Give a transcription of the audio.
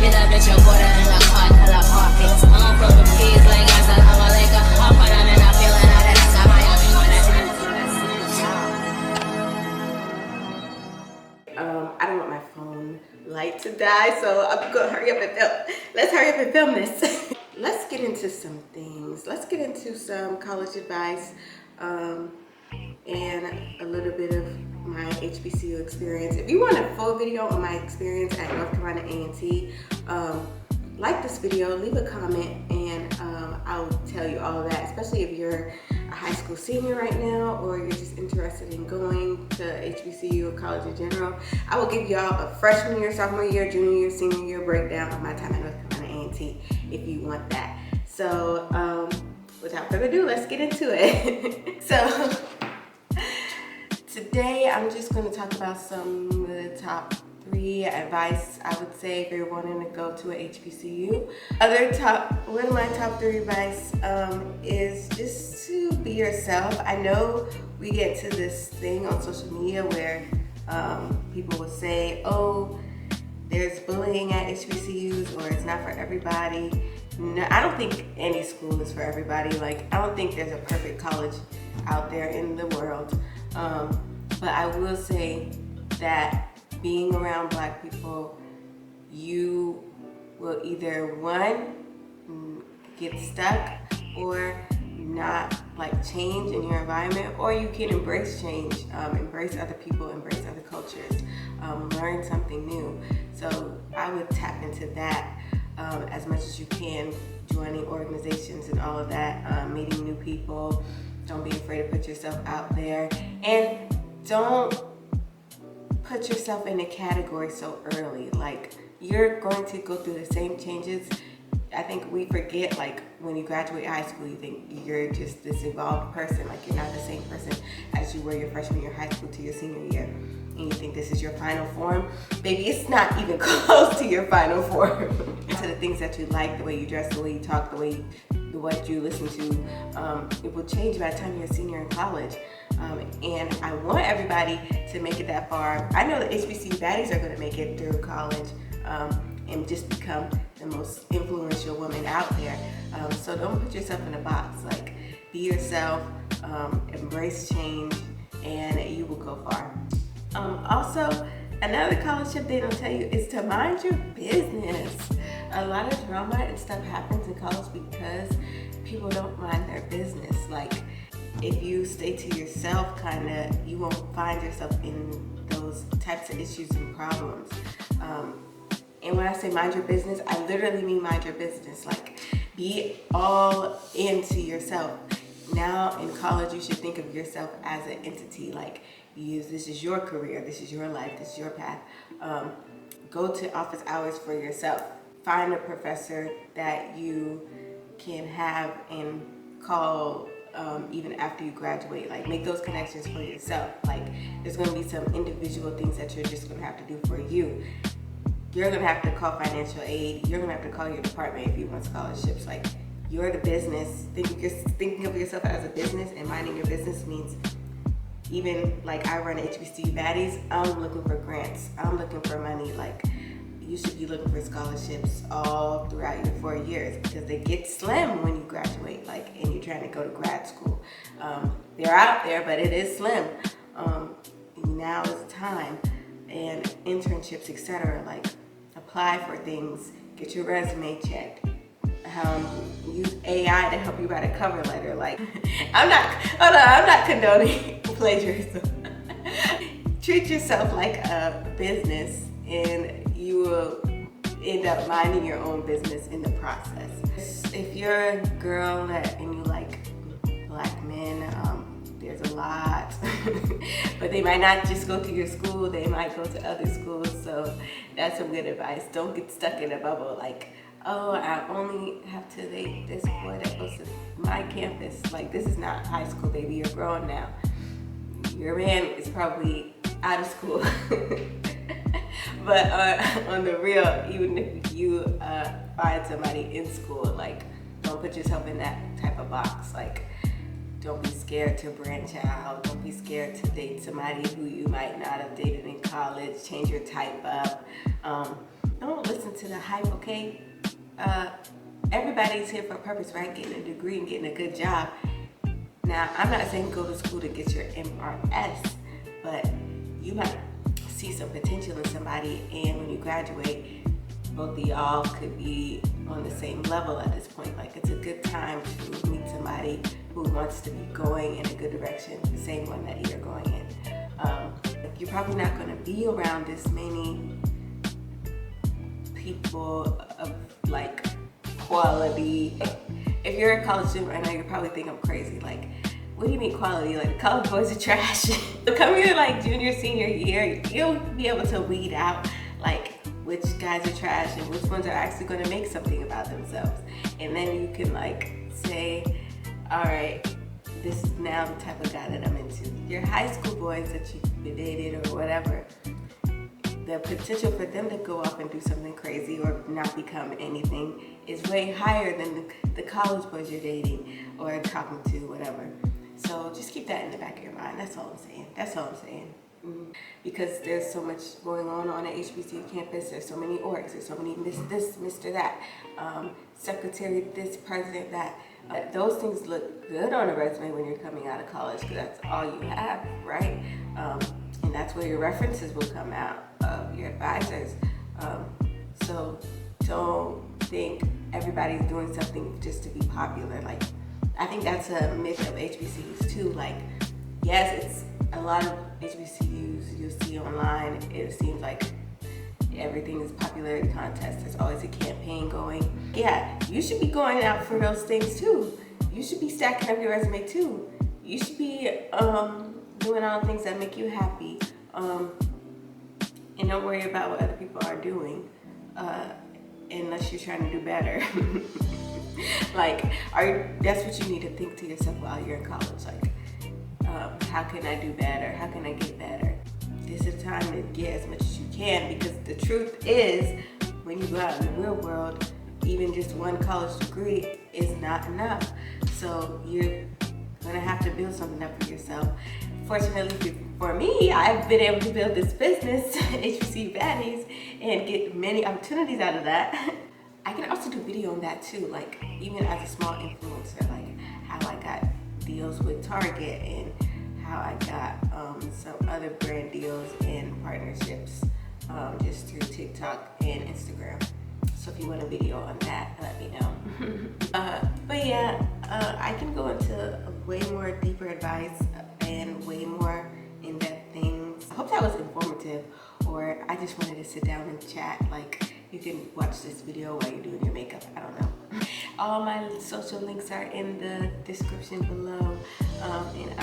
it up, bitch, your quarter in the car, till I park it. I'm full of peas like I said, I'm a Laker. I'm put on and I'm feeling out and I got my own I don't want my phone light to die, so I'm gonna hurry up and film. Let's hurry up and film this. Let's get into some things. Let's get into some college advice and a little bit of my HBCU experience. If you want a full video on my experience at North Carolina A&T, like this video, leave a comment, and I'll tell you all of that, especially if you're a high school senior right now or you're just interested in going to HBCU or college in general. I will give y'all a freshman year, sophomore year, junior year, senior year breakdown of my time at North Carolina A&T if you want that. So without further ado, let's get into it. So today I'm just going to talk about some of the top 3 advice I would say if you're wanting to go to a HBCU. One of my top 3 advice is just to be yourself. I know we get to this thing on social media where people will say, oh, there's bullying at HBCUs, or it's not for everybody. No, I don't think any school is for everybody. Like, I don't think there's a perfect college out there in the world. But I will say that being around Black people, you will either, one, get stuck or not like change in your environment, or you can embrace change, embrace other people, embrace other cultures, learn something new. So I would tap into that as much as you can, joining organizations and all of that, meeting new people. Don't be afraid to put yourself out there, and don't put yourself in a category so early. Like, you're going to go through the same changes. I think we forget, like, when you graduate high school, you think you're just this evolved person. Like, you're not the same person as you were your freshman year of high school to your senior year. And you think this is your final form. Baby, it's not even close to your final form. To the things that you like, the way you dress, the way you talk, what you listen to, it will change by the time you're a senior in college. And I want everybody to make it that far. I know the HBCU baddies are going to make it through college and just become the most influential woman out there. So don't put yourself in a box. Like, be yourself, embrace change, and you will go far. Also, another college tip they don't tell you is to mind your business. A lot of drama and stuff happens in college because people don't mind their business. Like, if you stay to yourself, you won't find yourself in those types of issues and problems. And when I say mind your business, I literally mean mind your business. Like, be all into yourself. Now in college, you should think of yourself as an entity. Like, this is your career, this is your life, this is your path. Go to office hours for yourself. Find a professor that you can have and call even after you graduate. Like, make those connections for yourself. Like, there's going to be some individual things that you're just going to have to do for you. You're going to have to call financial aid. You're going to have to call your department if you want scholarships. Like, you're the business. Thinking of yourself as a business and minding your business means, even like I run HBCU Baddies, I'm looking for grants. I'm looking for money. Like, you should be looking for scholarships all throughout your 4 years, because they get slim when you graduate, like, and you're trying to go to grad school. They're out there, but it is slim. Now is the time. And internships, etc. Like, apply for things, get your resume checked. Use AI to help you write a cover letter. Like, I'm not condoning plagiarism. Treat yourself like a business, and you will end up minding your own business in the process. If you're a girl and you like Black men, there's a lot. But they might not just go to your school, they might go to other schools. So that's some good advice. Don't get stuck in a bubble. Like, oh, I only have to date this boy that goes to my campus. Like, this is not high school, baby. You're grown now. Your man is probably out of school. But on the real, even if you find somebody in school, like, don't put yourself in that type of box. Like, don't be scared to branch out. Don't be scared to date somebody who you might not have dated in college. Change your type up. don't listen to the hype, okay? Everybody's here for a purpose, right? Getting a degree and getting a good job. Now, I'm not saying go to school to get your MRS, but you might see some potential in somebody, and when you graduate, both of y'all could be on the same level at this point. Like, it's a good time to meet somebody who wants to be going in a good direction, the same one that you're going in. You're probably not going to be around this many people of like quality. If you're a college student right now, you probably think I'm crazy. Like, what do you mean quality? Like, college boys are trash. So come here like junior, senior year, you'll be able to weed out like which guys are trash and which ones are actually going to make something about themselves. And then you can like say, all right, this is now the type of guy that I'm into. Your high school boys that you've dated or whatever, the potential for them to go off and do something crazy or not become anything is way higher than the college boys you're dating or talking to, whatever. So just keep that in the back of your mind. That's all I'm saying. That's all I'm saying. Because there's so much going on an HBCU campus. There's so many orgs. There's so many this, Mr. That, secretary this, president that. Those things look good on a resume when you're coming out of college because that's all you have, right? And that's where your references will come out of your advisors. So don't think everybody's doing something just to be popular. Like, I think that's a myth of HBCUs too. Like, yes, it's a lot of HBCUs you'll see online. It seems like everything is popularity contest. There's always a campaign going. Yeah, you should be going out for those things too. You should be stacking up your resume too. You should be doing all the things that make you happy. And don't worry about what other people are doing unless you're trying to do better. Like, that's what you need to think to yourself while you're in college. Like, how can I do better? How can I get better? This is the time to get as much as you can, because the truth is, when you go out in the real world, even just one college degree is not enough. So you're gonna have to build something up for yourself. Fortunately for me, I've been able to build this business, HBCU Baddies, and get many opportunities out of that. I can also do video on that too, like even as a small influencer, like how I got deals with Target and how I got some other brand deals and partnerships just through TikTok and Instagram. So if you want a video on that, let me know. But yeah, I can go into way more deeper advice and way more in-depth things. I hope that was informative, or I just wanted to sit down and chat. Like, you can watch this video while you're doing your makeup, I don't know. All my social links are in the description below, and